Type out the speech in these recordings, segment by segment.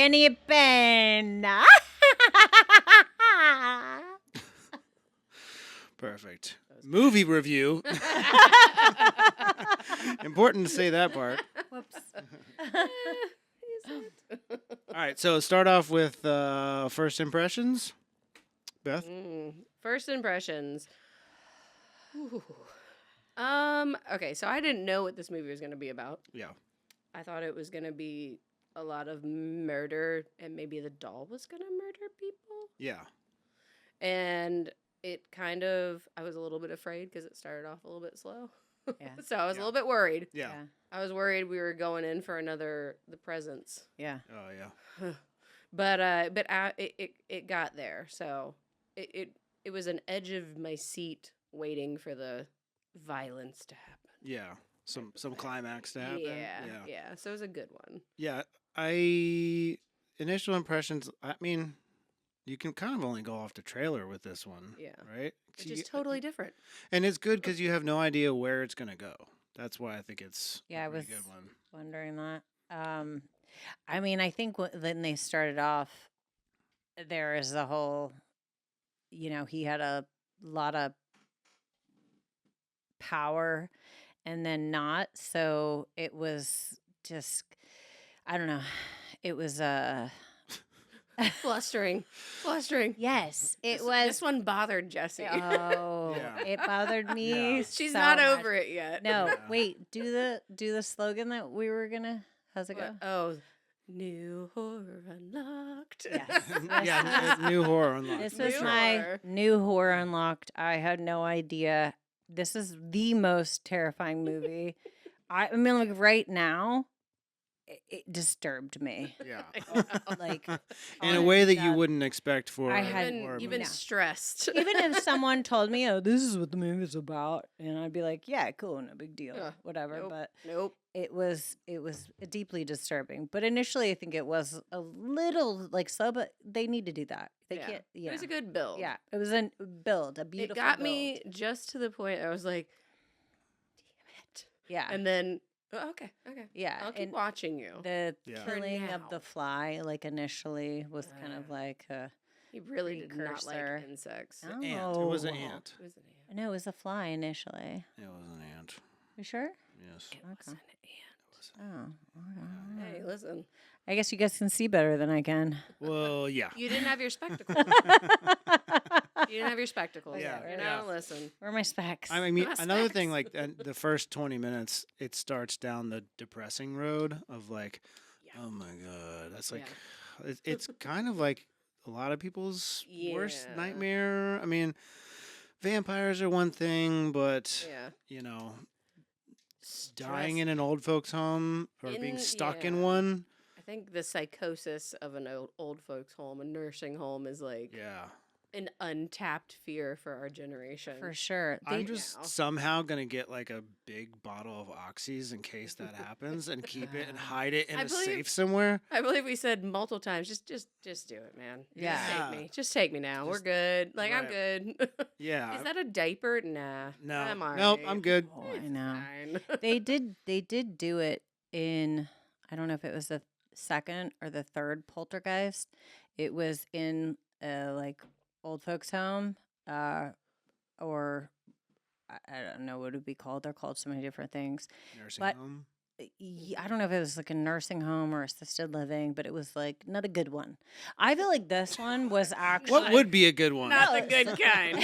Penny Penn. Perfect. Movie review. Important to say that part. Whoops. All right, so start off with first impressions. Beth? First impressions. Ooh. Okay, so I didn't know what this movie was going to be about. Yeah. I thought it was going to be a lot of murder and maybe the doll was going to murder people. Yeah. And it kind of, I was a little bit afraid because it started off a little bit slow. Yeah. So I was a little bit worried. Yeah. I was worried we were going in for another The Presents. Yeah. Oh, yeah. But it got there. So it was an edge of my seat waiting for the violence to happen. Yeah. Some climax to happen. Yeah. So it was a good one. Yeah. Initial impressions, I mean, you can kind of only go off the trailer with this one. Yeah. Right? It's just totally different. And it's good because you have no idea where it's going to go. That's why I think it's Yeah, a I pretty was good one. wondering that. I mean, I think when they started off, there is the whole, he had a lot of power and then not. So it was just, I don't know. It was Flustering. yes, it This was. one bothered Jessie. Oh, Yeah. it bothered me. Yeah. She's so not much. over it yet. No, Yeah. wait. Do the slogan that we were gonna. How's it go? Oh, new horror unlocked. Yes. Yeah, new horror unlocked. This New was my horror. new horror unlocked. I had no idea. This is the most terrifying movie. I mean, like right now, it disturbed me. Yeah. Like In a way that you God. wouldn't expect for I a had- horror You've been movie. stressed. Even if someone told me, "Oh, this is what the movie's about," and I'd be like, "Yeah, cool, no big deal, Yeah. whatever." Nope. But Nope. it was deeply disturbing. But initially, I think it was a little like slow, but they need to do that. They Yeah. can't. It was a good build. Yeah, it was a build, a beautiful. It got build. me just to the point I was like, damn it. Yeah, And then, okay. yeah. I'll keep and watching you. the Yeah. killing of now. the fly, like initially, was kind of like a He really did not precursor. like insects. oh, Ant. It was an ant. It was an ant. No, it was a fly initially. It was an ant. You sure? Yes. It was an ant. Oh, okay. Hey, listen. I guess you guys can see better than I can. Well, yeah. You didn't have your spectacles. You didn't have your spectacles. Yeah, You know, yeah. listen. Where are my specs? I mean, Not another specs. thing, like the first 20 minutes, it starts down the depressing road of like, Yeah. oh my God. That's like, it's kind of like a lot of people's worst Yeah. nightmare. I mean, vampires are one thing, but, Yeah. dying Stress- in an old folks' home or being stuck in yeah. one. I think the psychosis of an old folks' home, a nursing home, is like Yeah. an untapped fear for our generation. For sure. I'm They, just now. somehow going to get like a big bottle of oxys in case that happens and keep it and hide it in I a believe- safe somewhere. I believe we said multiple times, just do it, man. Yeah. Just take me now. We're Just- good. Like I'm right. good. Yeah. Is that a diaper? Nah. no. I'm all Nope, right. I'm good. oh, I It's know. fine. They did do it in, I don't know if it was the second or the third Poltergeist. It was in like old folks home, or I don't know what it would be called. They're called so many different things. Nursing But- home. I don't know if it was like a nursing home or assisted living, but it was like not a good one. I feel like this one was actually What would be a good one? Not No, the good kind.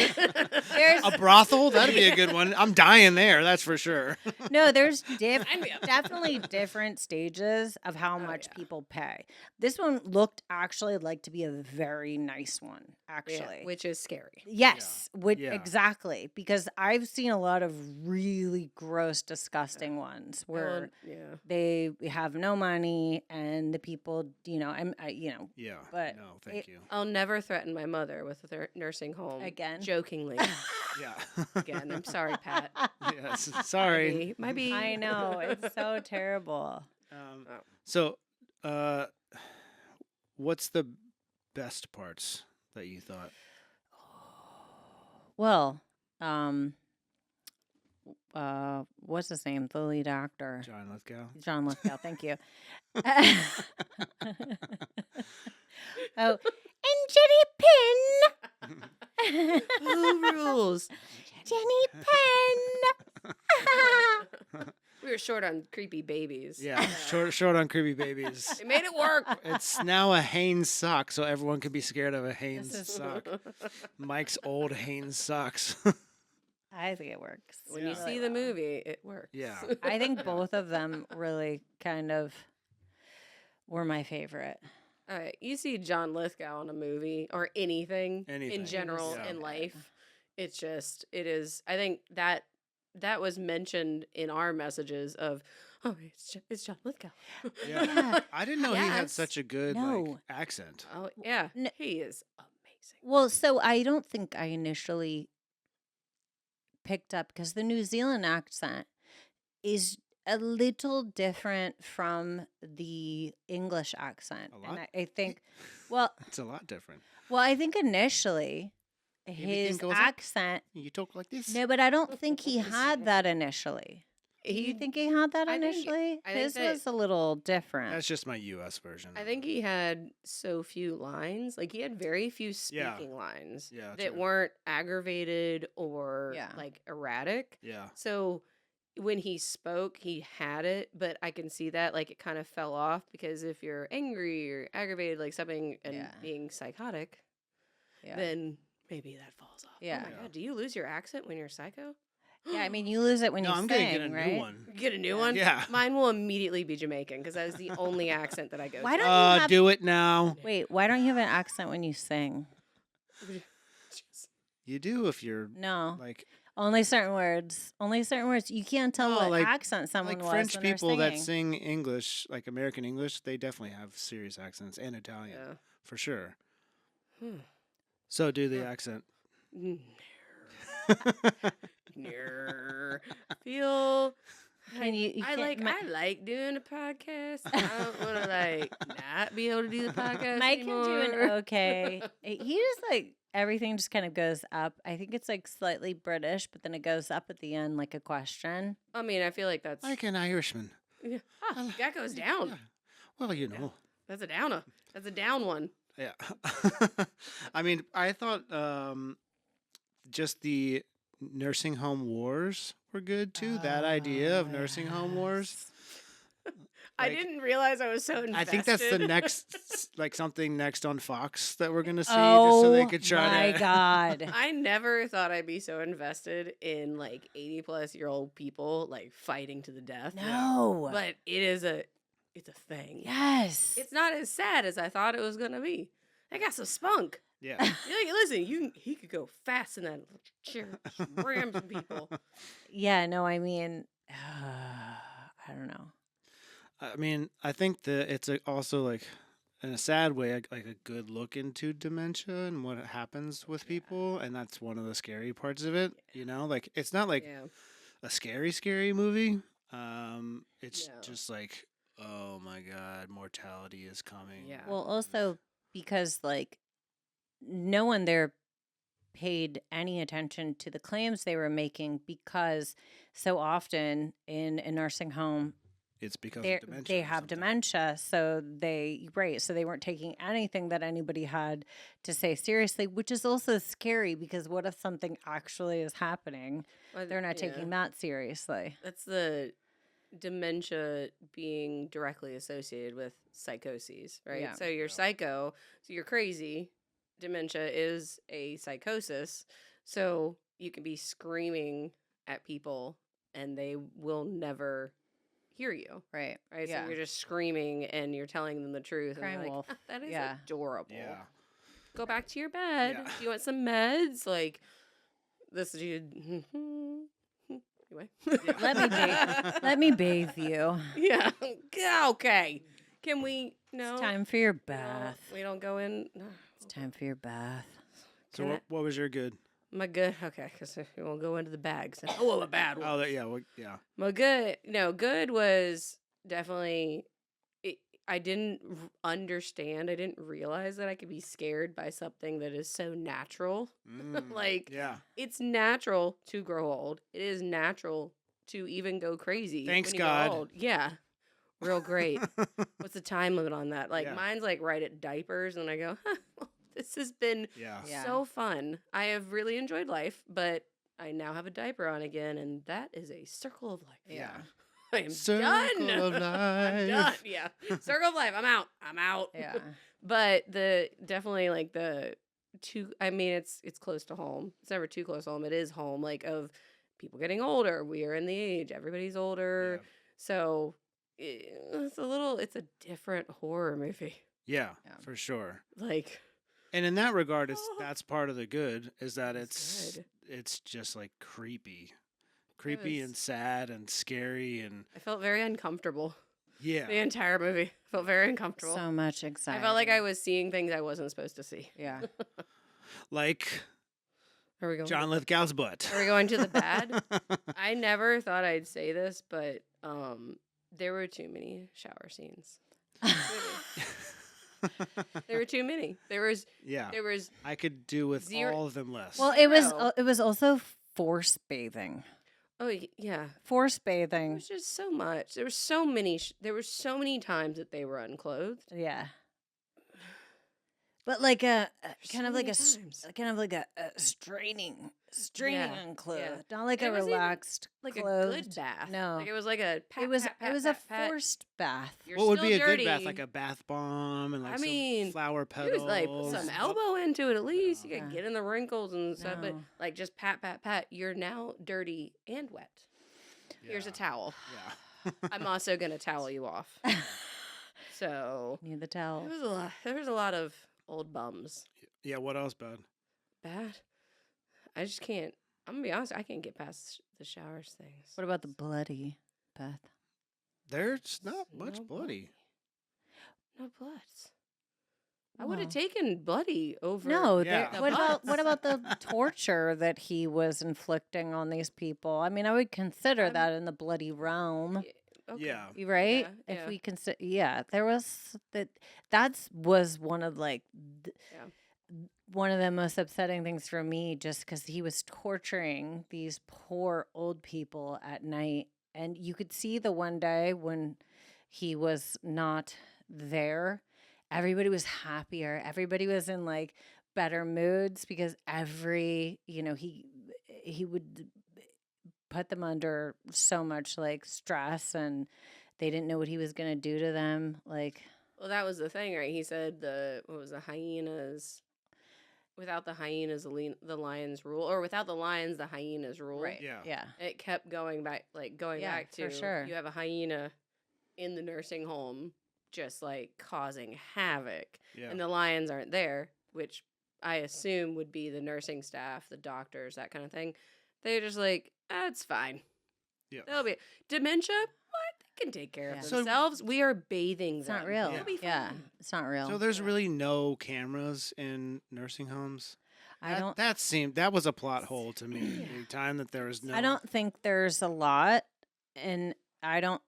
There's A brothel? That'd be a good one. I'm dying there, that's for sure. no, there's Sign me up. definitely different stages of how much yeah. people pay. This one looked actually like to be a very nice one, Yeah, actually. which is scary. Yes, Yeah. exactly. Because I've seen a lot of really gross, disgusting ones where Yeah. they have no money and the people, Yeah. But no, thank it- you. I'll never threaten my mother with a nursing home Again? Jokingly. Yeah. Again, I'm sorry, Pat. yes. Sorry. Maybe. I know it's so terrible. Um, Oh. So, what's the best parts that you thought? Well, what's his name? The lead actor. John Lithgow. John Lithgow. Thank you. Oh, and Jenny Penn. Who rules? Jenny Penn. We were short on creepy babies. Yeah, short on creepy babies. They made it work. It's now a Hanes sock, so everyone can be scared of a Hanes is- sock. Mike's old Hanes socks. I think it works. When Yeah. you see the movie, it works. Yeah. I think both of them really kind of were my favorite. All right, you see John Lithgow in a movie or anything Anything. in general Yeah. in life. It's just, it is. I think that was mentioned in our messages of, oh, it's John Lithgow. Yeah. Yeah. I didn't know he had Yes. such a good No. accent. Oh yeah, N- he is amazing. Well, so I don't think I initially picked up because the New Zealand accent is a little different from the English accent. A And lot? I think, well, It's a lot different. I think initially Everything his goes up? accent, You talk like this? no, but I don't think he had that initially. Do you think he had that I think- initially? I think His that- was a little different. That's just my U.S. version. I think he had so few lines. Like he had very few Yeah. speaking lines Yeah, that true. weren't aggravated or Yeah. like erratic. Yeah. So when he spoke, he had it, but I can see that like it kind of fell off because if you're angry or aggravated, like something, and Yeah. being psychotic, Yeah. then maybe that falls off. Yeah. Oh my Yeah. God, do you lose your accent when you're psycho? Yeah, I mean, you lose it when No, you I'm sing, gonna get a right? new one. You get a new Yeah. one? Yeah. Mine will immediately be Jamaican because that is the only accent that I go Why to. don't you have- Do it now. Wait, why don't you have an accent when you sing? You do if you're No, like only certain words. Only certain words. You can't tell No, what like- accent someone was French when they're people that singing. sing English, like American English. They definitely have serious accents, and Italian Yeah. for sure. Hmm. So do the Huh. accent. Ner. Feel. Can you I can't like. Mi- I like doing a podcast. I don't want to like not be able to do the podcast Mike can do an anymore. okay. He just like everything just kind of goes up. I think it's like slightly British, but then it goes up at the end like a question. I mean, I feel like that's. Like an Irishman. Yeah. Ah, that goes down. Yeah. Well, you know. That's a downer. That's a down one. Yeah. I mean, I thought just the nursing home wars were good too. That idea of nursing home wars. I Like, didn't realize I was so invested. I think that's the next, like something next on Fox that we're gonna see, just Oh so they could try my to. god! I never thought I'd be so invested in like 80-plus-year-old people like fighting to the death. No. But it's a thing. Yes. It's not as sad as I thought it was gonna be. They got some spunk. Yeah. You're like, listen, he could go fast in that chair, ram some people. Yeah. No. I mean, I don't know. I mean, I think that it's also like, in a sad way, like a good look into dementia and what happens with people, and that's one of the scary parts of it. You know, like it's not like Yeah. a scary movie. It's No. just like, oh my god, mortality is coming. Yeah. Well, also because like no one there paid any attention to the claims they were making because so often in a nursing home It's because they of dementia. they or have something. dementia, so they weren't taking anything that anybody had to say seriously, which is also scary because what if something actually is happening? They're not taking that seriously. That's the dementia being directly associated with psychoses, right? Yeah. So you're psycho, so you're crazy. Dementia is a psychosis. So you can be screaming at people and they will never hear you, Right. right? Yeah. So you're just screaming and you're telling them the truth. Crying and they're wolf. like, that is Yeah. adorable. Yeah. Go back to your bed. Yeah. Do you want some meds? Like, this dude. Anyway. Let me bathe you. Yeah. Okay. Can we? No. It's time for your we don't- bath. We don't go in. It's time for your bath. So Can what was your good? My good. Okay, because we won't go into the bags. Oh, well, a bad one. Oh, yeah. My good. No, good was definitely. I didn't understand. I didn't realize that I could be scared by something that is so natural. Like, yeah. it's natural to grow old. It is natural to even go crazy. Thanks, when you God. Get old. Yeah. Real great. What's the time limit on that? Like Yeah. mine's like right at diapers, and I go, this has been Yeah. Yeah. so fun. I have really enjoyed life, but I now have a diaper on again, and that is a circle of life. Yeah. I am Circle done. of life. I'm done. Yeah. Circle of life. I'm out. I'm out. Yeah. But the definitely like the two. I mean, it's close to home. It's never too close to home. It is home. Like of people getting older. We are in the age. Everybody's older. Yeah. So it's a different horror movie. Yeah, Yeah. for sure. Like, And in that regard, that's part of the good is that It's good. it's just like creepy was- and sad and scary and I felt very uncomfortable. yeah. The entire movie. I felt very uncomfortable. So much I anxiety. felt like I was seeing things I wasn't supposed to see. Yeah. Like Are we going? John Lithgow's butt. Are we going to the bad? I never thought I'd say this, but there were too many shower scenes. There were too many. There was Yeah. I could do with Zero- all of them less. Well, Zero. it was also force bathing. yeah. Force There bathing. was just so much. There were so many. There were so many times that they were unclothed. Yeah. But like a So kind of like many a times. kind of like a straining Yeah, unclothed, not like And a it wasn't even, relaxed Like clothed. a good bath. No. like it was like a. Pat, It was pat, pat, it was pat, a pat. forced bath. You're what would still be a dirty. good bath? Like a bath bomb and like I some mean, flower You petals. was like put some elbow into it at least. You could Yeah. get in the wrinkles and stuff, but No. like just pat, pat, pat. You're now dirty and wet. Here's a towel. Yeah. I'm also gonna towel you off. So Need the towel. there was a lot. There was a lot of old bums. Yeah, what else bad? Bad. I just can't. I'm gonna be honest. I can't get past the showers things. What about the bloody, Beth? There's not much No bloody. No bloods. I would have Well. taken bloody over. No, Yeah. there- The what about butts. the torture that he was inflicting on these people? I mean, I would consider I'm- that in the bloody realm. Okay. Yeah. You right? Yeah, If yeah. we consider, yeah, there was that was one of like Yeah. one of the most upsetting things for me, just because he was torturing these poor old people at night, and you could see the one day when he was not there, everybody was happier, everybody was in like better moods because he would put them under so much like stress, and they didn't know what he was going to do to them. Like, Well, that was the thing, right? He said the hyenas. Without the hyenas, the lions rule, or without the lions, the hyenas rule. right. Yeah. Yeah. It kept going back, Yeah, back to for sure. you have a hyena in the nursing home, just like causing havoc, Yeah. and the lions aren't there, which I assume would be the nursing staff, the doctors, that kind of thing. They're just like, it's fine. Yeah. They'll be dementia. What? They can take care Yeah. of So- themselves. We are bathing It's them. not real. Yeah. They'll be Yeah. fine. It's not real. So there's Yeah. really no cameras in nursing homes. I don't. That was a plot hole to me. Big time that there was no. I don't think there's a lot, and I don't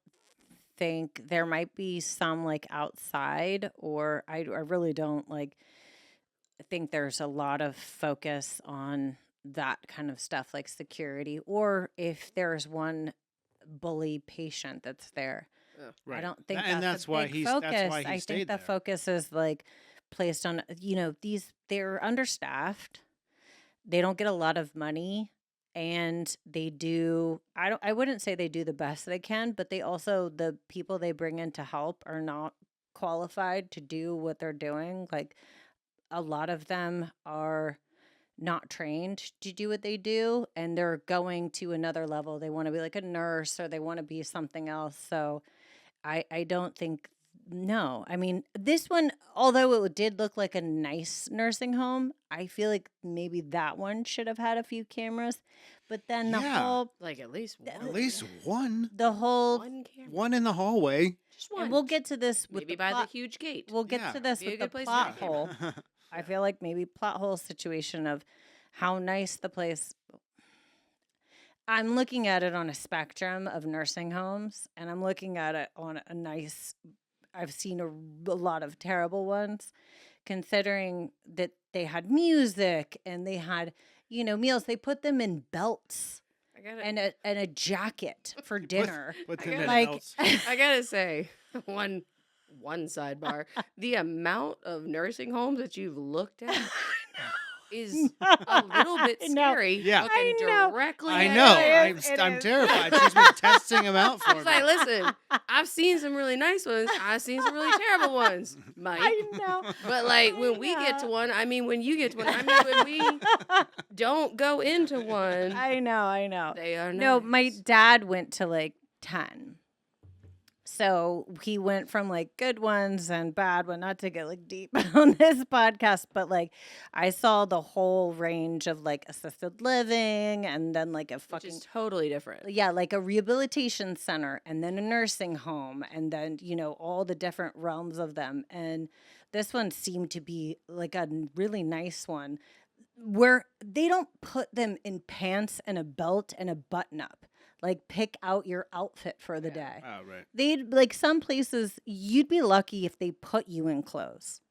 think there might be some like outside, or I really don't like think there's a lot of focus on that kind of stuff like security, or if there's one bully patient that's there. Right. I don't think and that's that's a why big he's. focus. That's why he I stayed think the there. focus is like placed on they're understaffed. They don't get a lot of money, and they do. I wouldn't say they do the best they can, but they also, the people they bring in to help are not qualified to do what they're doing. Like, a lot of them are not trained to do what they do, and they're going to another level. They want to be like a nurse, or they want to be something else. So I don't think, no. I mean, this one, although it did look like a nice nursing home, I feel like maybe that one should have had a few cameras. But then the Yeah. whole Like at least one. At least one. the whole one camera. One in the hallway. Just one. and we'll get to this with Maybe the by plot. the huge gate. We'll get Yeah. to this Be a with good the place to plot have a hole. I feel like maybe plot hole situation of how nice the place. I'm looking at it on a spectrum of nursing homes, and I'm looking at it on a nice. I've seen a lot of terrible ones, considering that they had music and they had, meals. They put them in belts. and a jacket for dinner. Within gotta- an like else. I gotta say, one sidebar: the amount of nursing homes that you've looked at is a little bit I know. scary. Yeah. looking I know. directly. I at know. you. I'm terrified. She's been testing them out for It's me. like, listen, I've seen some really nice ones. I've seen some really terrible ones, Mike. I know. But like I when we get to know. one, I mean when you get to one, I mean when we don't go into one, I know. they are No, nice. my dad went to like 10. So he went from like good ones and bad one, not to get like deep on this podcast, but like I saw the whole range of like assisted living and then like a which fucking is totally different. yeah, like a rehabilitation center and then a nursing home and then, all the different realms of them. And this one seemed to be like a really nice one where they don't put them in pants and a belt and a button up. Like pick out your outfit for the day. Oh, right. They'd like some places you'd be lucky if they put you in clothes.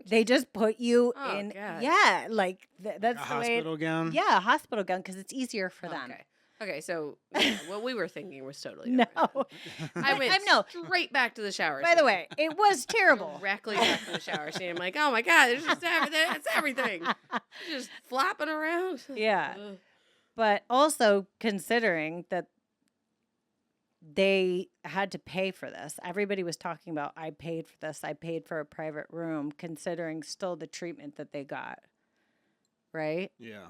They just put you Oh, in God. yeah, like that's A the way hospital gown? yeah, a hospital gown because it's easier for them. Okay, so yeah, what we were thinking was totally No. different. I went no. straight back to the shower. By the scene. way, it was terrible. Directly back to the shower scene. I'm like, oh my God, there's just everything. It's everything. Just flopping around. Yeah. Ugh. But also considering that they had to pay for this. Everybody was talking about, I paid for this. I paid for a private room, considering still the treatment that they got. Right? Yeah.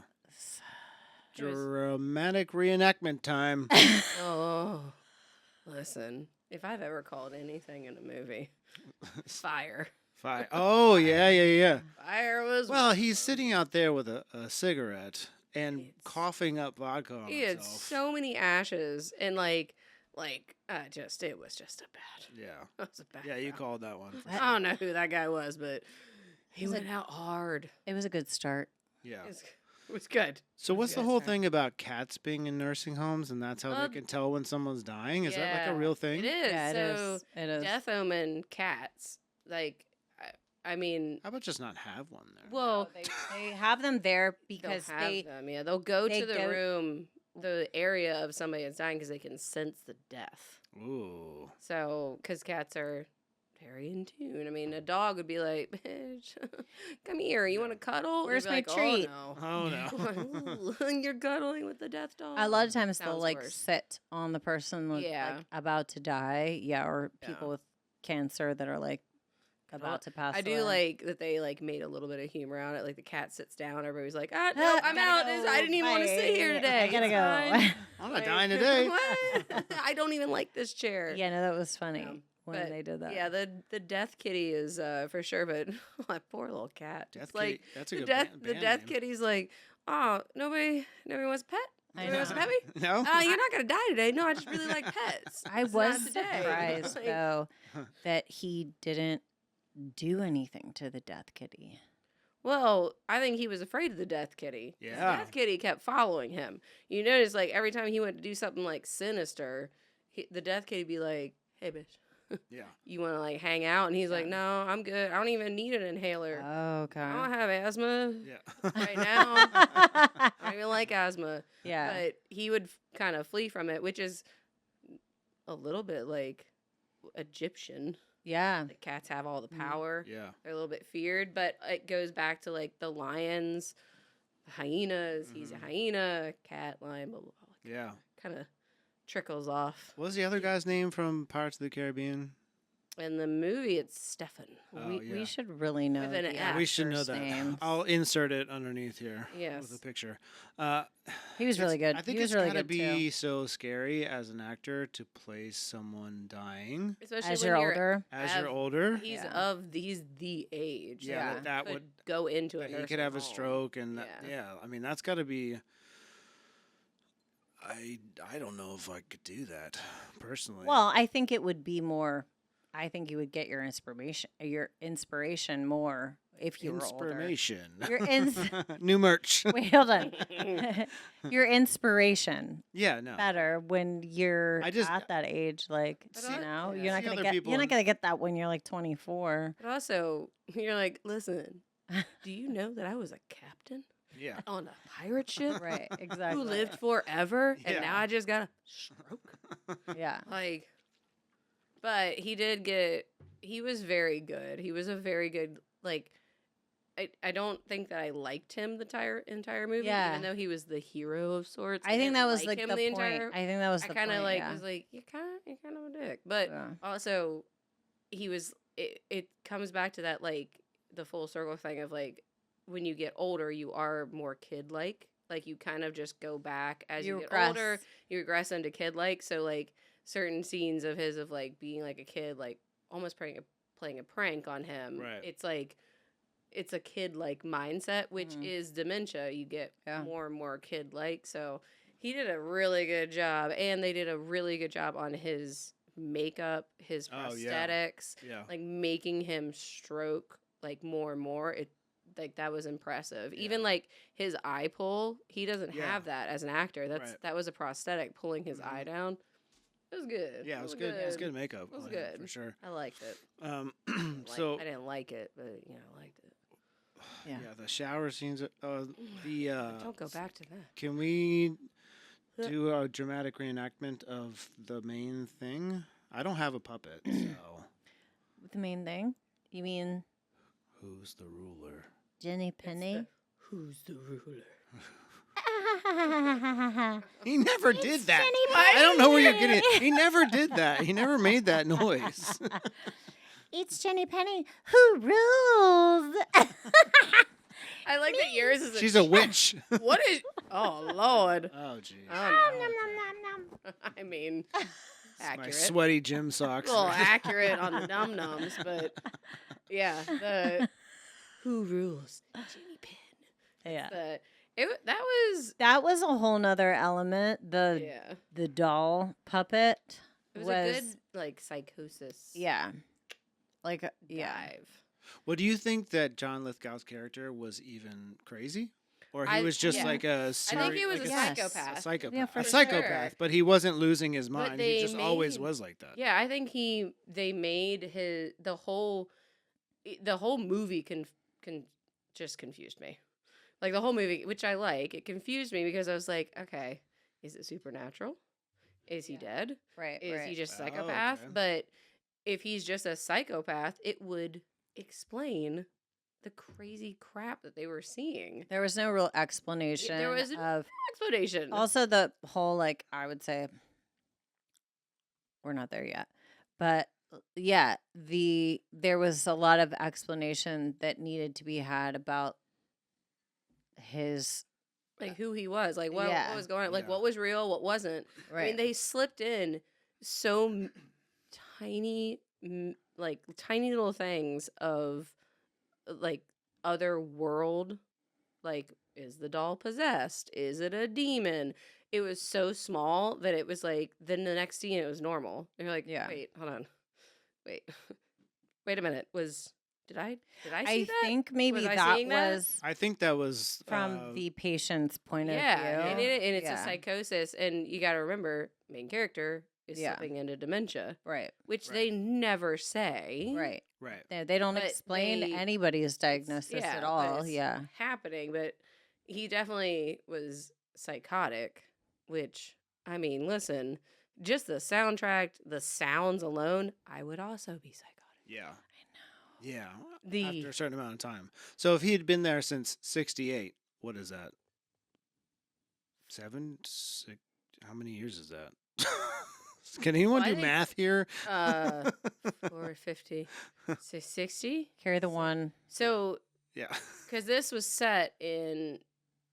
It was- Dramatic reenactment time. Oh, listen. If I've ever called anything in a movie, fire. Fine. Oh, yeah. Fire was. Well, he's sitting out there with a cigarette and It's- coughing up vodka on He had himself. so many ashes and it was just a bad. Yeah. It was a bad. Yeah, you job. called that one. I don't know who that guy was, but he Was it- went out hard. It was a good start. Yeah. It was good. So what's the Yes, whole sir. thing about cats being in nursing homes and that's how they can tell when someone's dying? Is that like a Yeah, real thing? It is. Yeah, it so is. It is. death omen cats, I mean, How about just not have one there? well, They have them there because they'll have they them. Yeah, they'll go they to the go- room, the area of somebody that's dying because they can sense the death. Ooh. So, because cats are very in tune. I mean, a dog would be like, "Bitch, come here. You want to cuddle? Where's You'd be my like, treat?" Oh Oh, no. You're cuddling with the death dog. a lot of times they'll Sounds like worse. sit on the person like Yeah. about to die. Yeah, or Yeah. people with cancer that are like about to pass I do away. like that they like made a little bit of humor out of it. Like the cat sits down, everybody's like, no, Ah, I'm gotta out. go, I didn't even want to sit here bye. today. I gotta It's go. fine." I'm not Like, dying today. What? I don't even like this chair. Yeah, no, that was funny But, when they did that. Yeah, the death kitty is for sure, but my poor little cat. Death It's like Kitty. That's a the good death band, the death name. kitty's like, oh, nobody wants a pet. I Nobody wants a know. pet me? No? You're not gonna die today. No, I just really like pets. I It's not was today. surprised Like, though that he didn't do anything to the death kitty. Well, I think he was afraid of the death kitty. 'Cause Yeah. The death kitty kept following him. You notice, like, every time he went to do something, like, sinister, the death kitty be like, hey, bitch, Yeah. you want to, like, hang out? And he's like, no, I'm good. I don't even need an inhaler. Okay. I don't have asthma Yeah. right now. I don't even like asthma. yeah. But he would kind of flee from it, which is a little bit like Egyptian. Yeah. The cats have all the power. Yeah. They're a little bit feared, but it goes back to like the lions, the hyenas. He's a hyena, cat, lion, blah, blah, blah. Yeah. Kind of trickles off. What was the other guy's name from Pirates of the Caribbean? In the movie, it's Stefan. Oh, we yeah. should really know. With an the F. We should know actors' that. names. I'll insert it underneath here Yes. with a picture. He was really good. I think he was it's really gotta good be so scary as an actor to play someone dying Especially too. As when you're you're older, as Av- you're older. He's Yeah. he's the age. Yeah, that could would- go into a He nursing could have a home. stroke, and Yeah. yeah, I mean that's got to be. I don't know if I could do that personally. well, I think it would be more. I think you would get your inspiration more if you were older. inspiration. Your ins- New merch. Wait, hold on. Your inspiration Yeah, no. better when you're I just- at that age. Like But you I- know, yeah. you're not See gonna other get. people You're not in- gonna get that when you're like 24. But also, you're like, listen, do you know that I was a captain? Yeah. on a pirate ship Right, exactly. who lived forever, and now Yeah. I just got a stroke. Yeah. Like, but he was very good. He was a very good, like, I don't think that I liked him the entire movie, Yeah. even though he was the hero of sorts. I think didn't that was like like him the point. entire. I think that was I the kind of point. like Yeah. was like you're kind of a dick, but Yeah. also he was. It comes back to that like the full circle thing of like when you get older, you are more kid like. Like you kind of just go back as you get older, you regress into kid like. So like certain scenes of his of like being like a kid, like almost playing a prank on him. Right. It's like it's a kid like mindset, which is dementia. You get more and more kid like. So he did a really good job, and they did a really good job on his makeup, his prosthetics, like making him stroke like more and more. It like that was impressive. Even like his eye pull, he doesn't have that as an actor. That was a prosthetic pulling his eye down. It was good. Yeah, it was good. It was good makeup. It was good for sure. I liked it. So I didn't like it, but I liked it. Yeah. the shower scenes. Don't go back to that. Can we do a dramatic reenactment of the main thing? I don't have a puppet, so. The main thing? You mean Who's the ruler? Jenny Penny? Who's the ruler? He never did that. I don't know where you're getting it. He never did that. He never made that noise. It's Jenny Penny who rules. I like that yours is She's a witch. What is? Oh Lord. Oh, geez. I mean, accurate. My sweaty gym socks. A little accurate on the num nums, but yeah, the who rules? Jenny Penn. Yeah. That was a whole nother element. The doll puppet it was a good like psychosis. Yeah. Like dive. Well, do you think that John Lithgow's character was even crazy? Or he was just like a I think he was like a psychopath. A psychopath. Yeah, for a psychopath, sure. but he wasn't losing his mind. they He just always was like that. Yeah, I think they made the whole movie just confused me. Like the whole movie, which I like, it confused me because I was like, okay, is it supernatural? Is he dead? Right. Is he just a psychopath? okay. But if he's just a psychopath, it would explain the crazy crap that they were seeing. There was no real explanation. There was no explanation. Also, the whole like I would say we're not there yet, but yeah, there was a lot of explanation that needed to be had about his like who he was, like what was going on, like Yeah. what was real, what wasn't. right. I mean, they slipped in so tiny little things of like other world, like is the doll possessed? Is it a demon? It was so small that it was like then the next scene it was normal. And you're like, wait, hold on, wait a minute, did I see that? think maybe Was I that seeing that? was I think that was from the patient's point of view. and it's a Yeah. psychosis, and you got to remember, main character is slipping into dementia, Right. which they never say. Right. right. They don't But explain anybody's diagnosis at but all. it's Yeah. happening, but he definitely was psychotic. Which I mean, listen, just the soundtrack, the sounds alone, I would also be psychotic. Yeah. Yeah. The- After a certain amount of time. So if he had been there since 68, what is that? 7, 6, how many years is that? Can anyone Well, I do think- math here? 450, 60. Carry the one. So Yeah. because this was set in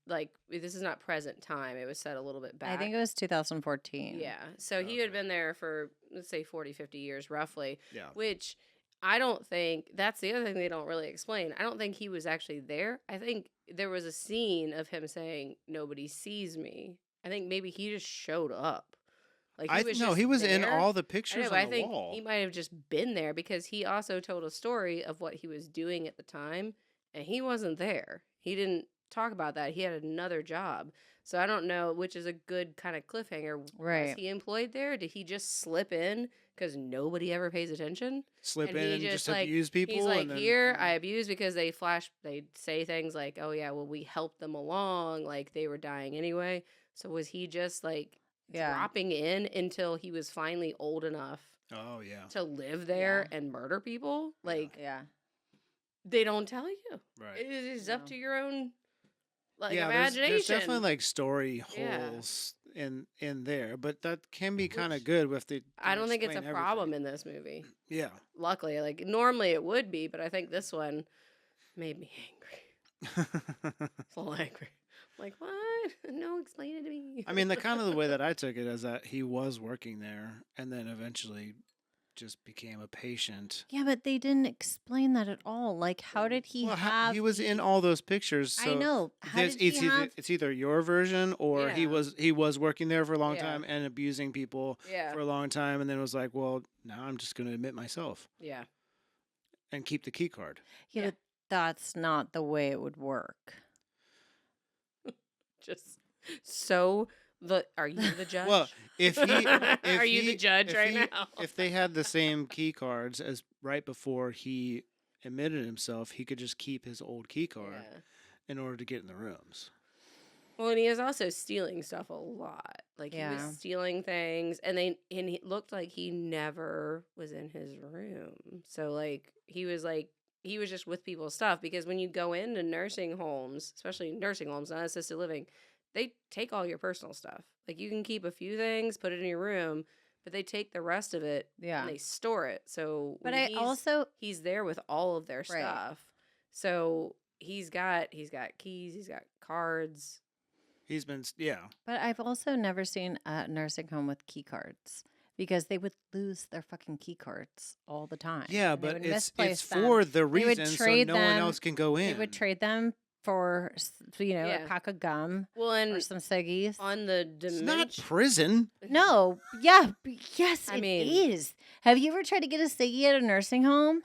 like this is not present time, it was set a little bit back. I think it was 2014. Yeah. So he had been there for, let's say, 40, 50 years roughly, Yeah. which I don't think, that's the other thing they don't really explain. I don't think he was actually there. I think there was a scene of him saying, nobody sees me. I think maybe he just showed up. Like I was no, just he was in there. all the I pictures know, but on I the think wall. he might have just been there because he also told a story of what he was doing at the time, and he wasn't there. He didn't talk about that. He had another job. So I don't know, which is a good kind of cliffhanger. Was Right. he employed there? Did he just slip in because nobody ever pays attention? Slip And in he and just like, abuse people. He's like, and then, here, I abuse because they say things like, oh yeah, well, we helped them along. Like they were dying anyway. So was he just like Yeah. dropping in until he was finally old enough Oh yeah. to live there and murder people? Like Yeah. they don't tell you. Right. It is up No. to your own yeah, imagination. there's definitely like story Yeah. holes in there, but that can be kind of good with the. I don't think it's a problem in this movie. Yeah. Luckily, like normally it would be, but I think this one made me angry. A little angry. Like, what? No, explain it to me. I mean, the kind of the way that I took it is that he was working there and then eventually just became a patient. Yeah, but they didn't explain that at all. Like, how did he Well, have? he was in all those pictures. So I know. How did he have? it's either your version or he Yeah. was working there for a long Yeah. time and abusing people Yeah. for a long time, and then was like, well, now I'm just going to admit myself Yeah. and keep the key card. Yeah, Yeah. but that's not the way it would work. Just are you the judge? Well, if he, Are you the judge right now? If they had the same key cards as right before he admitted himself, he could just keep his old key card Yeah. in order to get in the rooms. Well, and he was also stealing stuff a lot. Like he Yeah. was stealing things, and it looked like he never was in his room. So like he was just with people's stuff, because when you go into nursing homes, especially nursing homes, not assisted living, they take all your personal stuff. Like you can keep a few things, put it in your room, but they take the rest of it Yeah. and they store it. So But when he's there with all of their Right. stuff. So he's got keys, he's got cards. He's been, yeah. But I've also never seen a nursing home with key cards because they would lose their fucking key cards all the time. Yeah, and they but would it's misplace them. for the would reason so trade no one them- else can go in. They would trade them for, Yeah. a pack of gum Well, or and some ciggies. on the It's not dementia. prison. No, yeah, yes, I it mean- is. Have you ever tried to get a ciggy at a nursing home?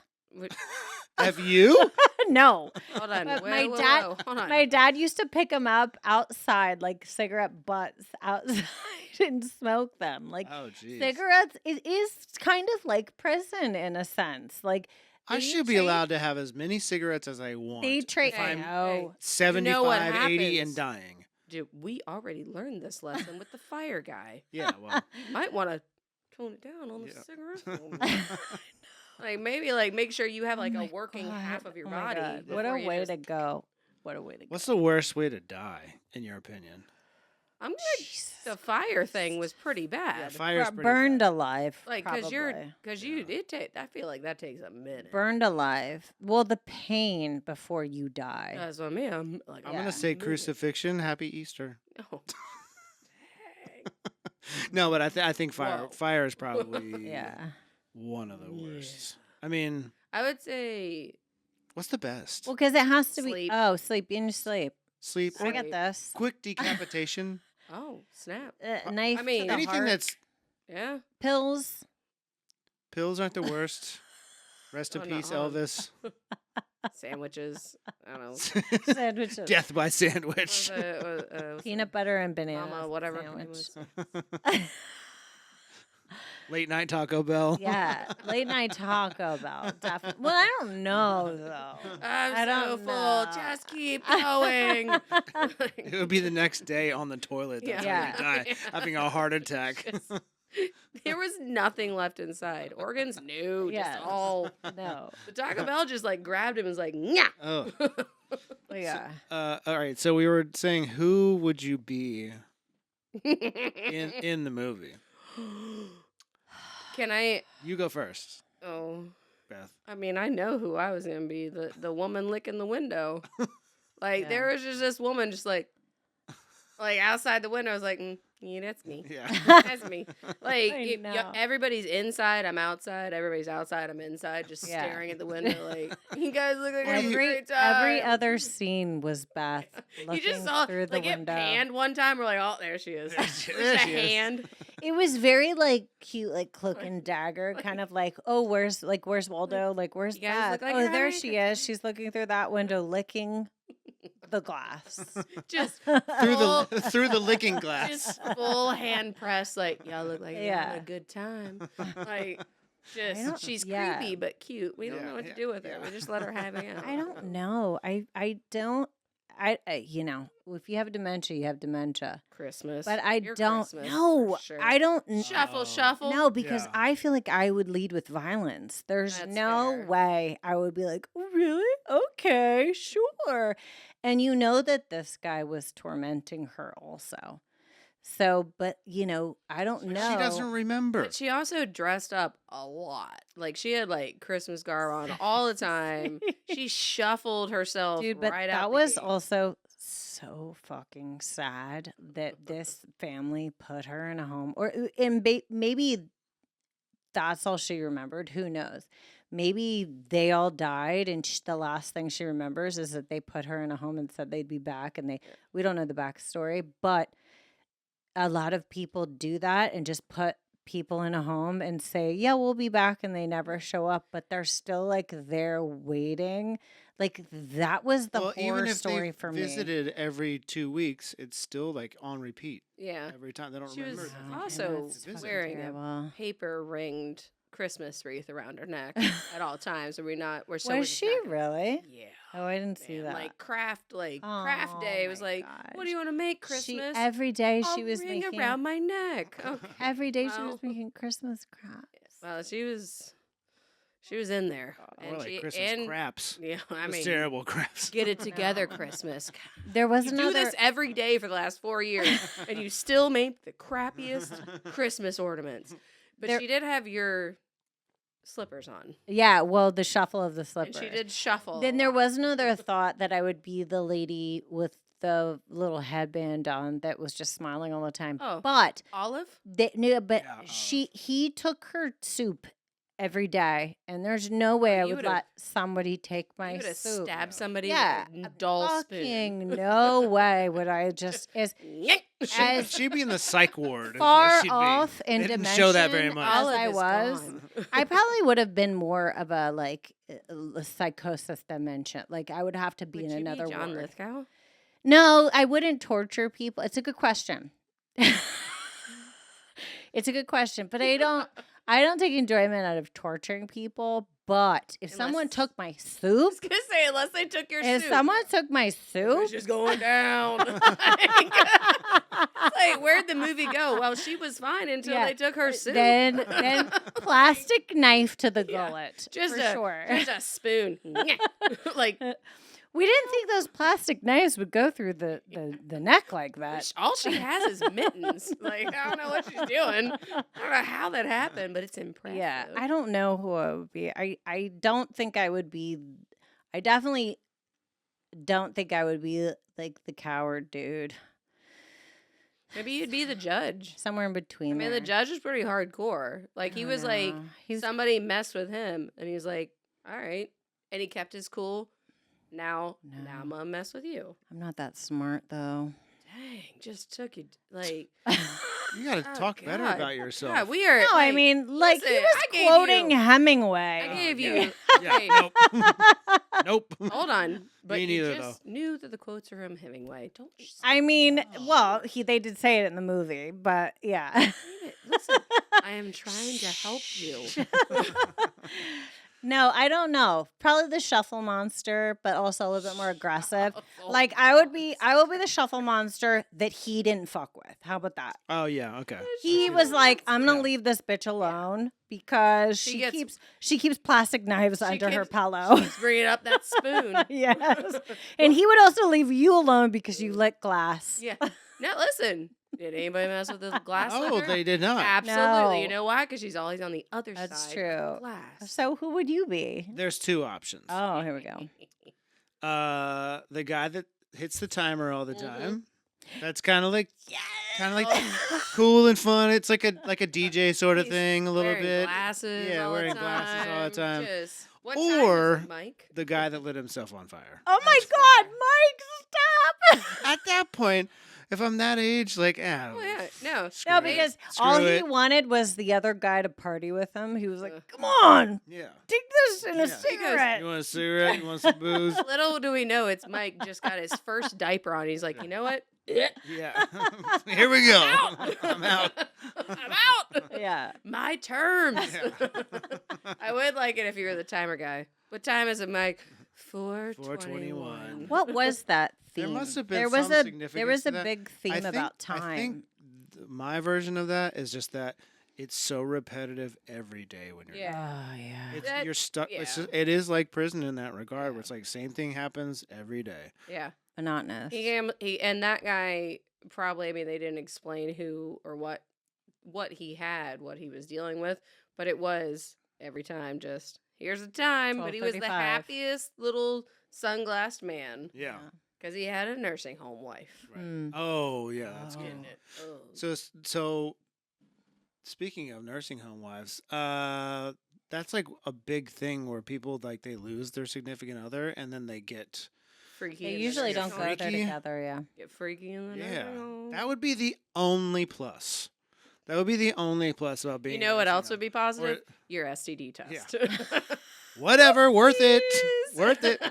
Have you? No. Hold on. But Whoa, my whoa, dad- whoa, hold on. My dad used to pick them up outside, like cigarette butts outside, and smoke them. Like Oh, geez. cigarettes, it is kind of like prison in a sense. Like I they should be trade- allowed to have as many cigarettes as I want. They trade. If Hey, I'm No. 75, 80, happens? and dying. Dude, we already learned this lesson with the fire guy. Yeah, well. You might want to tone it down on the Yeah. cigarette. Like maybe make sure you have like Oh a my working God. half of your Oh my body. God. What a before you way just- to go. What a way to What's go. the worst way to die, in your opinion? I'm gonna. Jesus The fire thing was pretty bad. Yeah, fire's pretty Burned bad. alive. Like probably. I feel like that takes a minute. Burned alive. Well, the pain before you die. That's what I mean. I'm like, I'm Yeah. going to say crucifixion. Happy Easter. Oh. No, but I think Whoa. fire is probably Yeah. one of the Yeah. worst. I mean, I would say what's the best? Well, because it has to be. Sleep. Oh, sleep in your sleep. Sleep I or got Sleep. this. quick decapitation? oh snap. Knife. I mean, to the Anything heart, that's Yeah. pills. pills aren't the worst. Rest in Oh, no, peace, hold on. Elvis. Sandwiches. I don't know. Sandwiches. Death by What sandwich. was it? What's Peanut butter and banana. Mama, whatever her name sandwich. was. Late night Taco Bell. Yeah, late night Taco Bell. Definitely. Well, I don't know though. I'm I so don't full. know. Just keep going. It would be the next day on the toilet. That's Yeah. how you die, Yeah. having a heart attack. Just- there was nothing left inside. Organs, no. Yes. Just all. No. The Taco Bell just grabbed him and was like, "Nyah." Oh. Yeah. All right. So we were saying, who would you be in the movie? Can I? You go first, Oh, Beth. I mean, I know who I was gonna be. The woman licking the window. Like Yeah. there was just this woman, just like outside the window. I was like, yeah, that's me. Yeah. That's me. Like I know. everybody's inside, I'm outside. Everybody's outside, I'm inside, just Yeah. staring at the window. Like you guys look like a Every great time. every other scene was Beth You looking just saw through the like it window. panned one time. We're like, oh, there she is. There she- Just there a she is. hand. It was very cute, cloak and dagger, kind of like, oh, where's Waldo? Like, where's You guys Beth? look like Oh, you're there having a she good is. She's looking through that window, licking the glass. Just through full, the through the licking glass. just full hand press. Like y'all look like you're having Yeah. a good time. Like don't- just she's yeah. creepy but cute. We don't Yeah, know what to yeah, do with her. yeah. We just let her hang out. I don't know. I don't. You know, if you have dementia, you have dementia. Christmas, But I You're don't Christmas, know. for sure. I don't. Shuffle, Oh. shuffle. No, because Yeah. I feel like I would lead with violence. There's That's no fair. way I would be like, "Oh, really? Okay, sure." And you know that this guy was tormenting her also. So, but you know, I don't know. She doesn't remember. But she also dressed up a lot. Like she had like Christmas garb on all the time. She shuffled herself Dude, but right out that the was gate. also so fucking sad that this family put her in a home, or and maybe that's all she remembered. Who knows? Maybe they all died, and the last thing she remembers is that they put her in a home and said they'd be back, and we don't know the backstory, but a lot of people do that and just put people in a home and say, yeah, we'll be back, and they never show up, but they're still like there waiting. Like that was the Well, even horror if story they for me. visited every 2 weeks, it's still like on repeat Yeah. every time. They don't She was remember. Wow, that. also that's fucking wearing a terrible. paper ringed Christmas wreath around her neck at all times. Are we not? We're so Was she really? Yeah. Oh, I didn't see Man, that. like craft Oh, day. It was my like, what do you gosh. want to make She Christmas? every day I'll she was ring making around my neck. Okay. every day she Well. was making Christmas crap. Well, she was in there, Or like she Christmas and craps. yeah, I Those mean, terrible craps. get it together, No. Christmas. There was You do another. this every day for the last 4 years, and you still make the crappiest Christmas ornaments. But There- she did have your slippers on, Yeah, well, the shuffle of the and slippers. she did shuffle. Then a there lot. was another thought that I would be the lady with the little headband on that was just smiling all the time. Oh. But Olive. no, but Yeah, he took her soup every day, and there's no way I you would would've- let somebody take my You would have soup. stabbed somebody Yeah, with a dull spoon. fucking no way would I just as as She'd be in the psych ward. is where far she'd be. off in They didn't dimension show that very much. as Olive I is was. gone. I probably would have been more of a like a psychosis dementia. Like I would have to be Would in you another be John ward. Lithgow? No, I wouldn't torture people. It's a good question. It's a good question, but I don't take enjoyment out of torturing people. But if someone Unless- took my I soup, was gonna say unless they took your if soup. someone took my soup, It's just going down. Like, where'd the movie go? Well, she was fine until Yeah. they took her soup. then plastic knife to the Yeah. gullet, just for a sure. just a spoon. Like We didn't think those plastic knives would go through the neck like that. all she has is mittens. Like I don't know what she's doing. I don't know how that happened, but it's impressive. Yeah, I don't know who I would be. I don't think I would be. I definitely don't think I would be like the coward dude. Maybe you'd be the judge. Somewhere in between. I mean, the there. judge was pretty hardcore. Like I he don't was like know. He's somebody messed with him, and he was like, "All right," and he kept his cool. Now I'm gonna mess with you. I'm not that smart though. Dang, just took you like. You got to Oh, talk better God. about yourself. God, we are. No, I like, mean, like he listen, was I gave quoting you- Hemingway. I gave yeah. you. Yeah, Okay, nope. hold on. But Me you neither, just knew that the quotes are from Hemingway. Don't. I mean, Oh. well, they did say it in the movie, but yeah. Damn it. Listen, I am trying to help you. No, I don't know. Probably the shuffle monster, but also a little bit more aggressive. Like I will be the shuffle monster that he didn't fuck with. How about that? Oh yeah. Okay. He was like, I'm gonna Yeah. leave this bitch alone because She she gets- keeps plastic knives She under her keeps- pillow. She's bringing up that spoon. Yes. And he would also leave you alone because you lick glass. Yeah. Now listen. Did anybody mess with this glass? Oh, liquor? they did not. Absolutely. You No. know why? Because she's always on the other That's side. true. Of the glass. So who would you be? There's two options. Oh, here we go. The guy that hits the timer all the Mhm. time. That's kind of like cool and fun. It's like a DJ sort of He's thing, a little wearing bit. Glasses. Yeah, all wearing the glasses all the time. Just, what time is Or it, Mike? The guy that lit himself on fire. Oh my That's God, fair. Mike, stop! At that point, if I'm that age, like, Oh, yeah. No. screw No, it. because Screw all it. he wanted was the other guy to party with him. He was like, Ugh. "Come on, Yeah. take this and a Yeah. cigarette." You want a cigarette? You want some booze? Little do we know, it's Mike just got his first diaper on. He's like, you know what? Yeah. Here we go. I'm out. I'm out. Yeah. My terms. Yeah. I would like it if you were the timer guy. What time is it, Mike? 4:21. What was that theme? There must have been there was some a significance there was to a that. big theme I think, about time. I think my version of that is just that it's so repetitive every day when you're Yeah. Oh yeah. It's, That- you're stuck. It's yeah. just, it is like prison in that regard, Yeah. where it's like same thing happens every day. Yeah. Monotonous. And that guy probably, I mean, they didn't explain who or what he had, what he was dealing with, but it was every time just here's the time. But he was the 12:35. happiest little sunglassed man Yeah. because he had a nursing home wife. Right. Mm. Oh yeah, that's Oh. good. Getting it. Oh. So speaking of nursing home wives, that's like a big thing where people like they lose their significant other and then they get Freaky. They in the usually nursing don't home. go there Freaky. together. Yeah. Get freaky in the yeah. nursing home. That would be the only plus. That would be the only plus about being. You know what else nursing would be positive? Or- Your STD test. home. Whatever, worth it. Please. Worth it.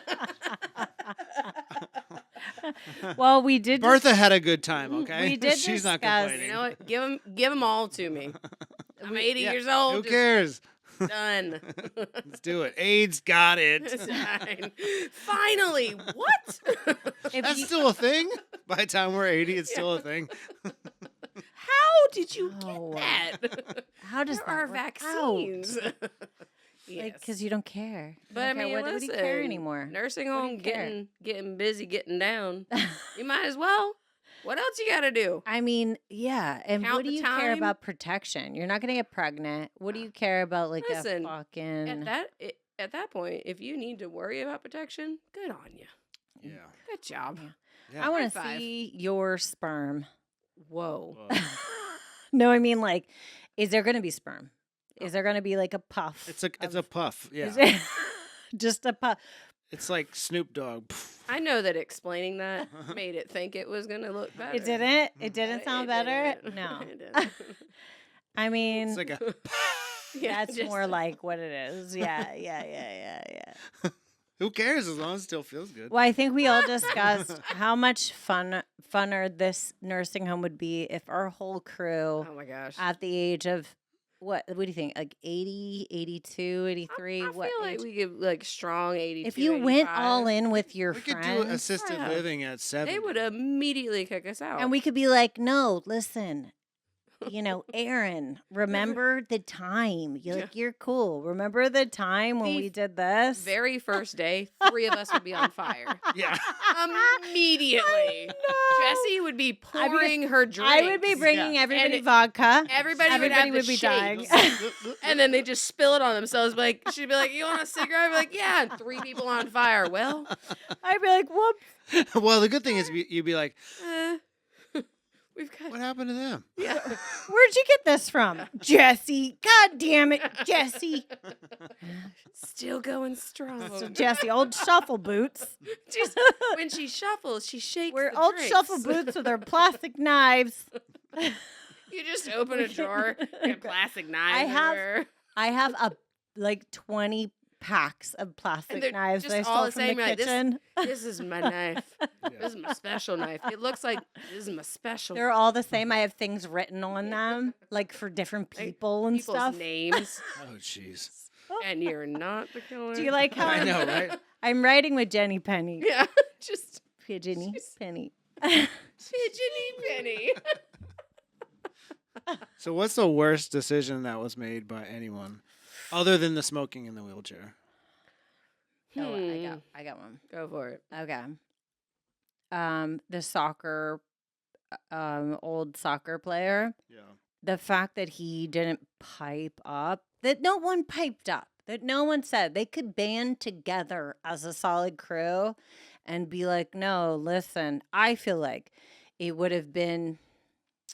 Well, we did. Bertha had a good time. Okay, We did She's not discuss- complaining. You know what? Give them all to me. I'm 80 Yeah, years old. Who just cares? Done. Let's do it. AIDS got it. It's fine. Finally, what? If That's you- still a thing. By the time we're 80, it's still a thing. How did you No. get that? How does There that are work vaccines. out? Yes. Like, because you don't care. You But don't I care. mean, what do you care listen, anymore? Nursing What do home you care? getting busy, getting down. You might as well. What else you got to do? I mean, yeah. And Count what do the you care time? about protection? You're not gonna get pregnant. What do you care about, like Listen, a fucking? At that point, if you need to worry about protection, good on you. Yeah. Good job. Yeah. I want to High five. see your sperm. Whoa. Well, No, I mean, like, is there gonna be sperm? Is there gonna be like a puff? it's a of- puff. Yeah. Is there just a puff? It's like Snoop Dogg. I know that explaining that made it think it was going to look better. It didn't. It but didn't sound it better. didn't. No. It didn't. I mean, It's like a. Yeah, that's just- more like what it is. Yeah. Who cares as long as it still feels good? Well, I think we all discussed how much funner this nursing home would be if our whole crew Oh my gosh. at the age of what do you think? Like 80, 82, 83? I what feel like age? we could like strong 82. If you went 85, all in with your We could friends, do assisted Yeah. living at 70. they would immediately kick us out. and we could be like, no, listen, Aaron, remember the time. You're cool. Remember the time when The we did this? very first day, 3 of us would be on fire. Yeah. Immediately. Jessie would be pouring her drinks. I would be bringing everybody And vodka. Everybody would be dying. And then they just spill it on themselves. Like she'd be like, "You want a cigarette?" I'd be like, "Yeah." And 3 people on fire. Well, I'd be like, whoop. Well, the good thing is you'd be like, we've got. what happened to them? Yeah. Where'd you get this from? Jesse. God damn it, Jesse. Still going strong. So Jesse, old shuffle boots. Just when she shuffles, she shakes. We're the old drinks. shuffle boots with our plastic knives. You just open a drawer, get plastic knives. have- everywhere. I have 20 packs of plastic they're knives just that I all stole the from same, the like, this- kitchen. This is my knife. Yeah. This is my special knife. It looks like this is my special. They're all the same. I have things written on them, like for different Like, people and people's stuff. names, Oh, jeez. and you're not the killer. Do you like how I know, right? I'm writing with Jenny Penny? Yeah, just Pigeony Jeez. Penny. pigeony penny. So, what's the worst decision that was made by anyone, other than the smoking in the wheelchair? Oh, Hmm. I got one. Go for it. Okay. The soccer, old soccer player. Yeah. The fact that he didn't pipe up, that no one piped up, that no one said they could band together as a solid crew and be like, no, listen, I feel like it would have been,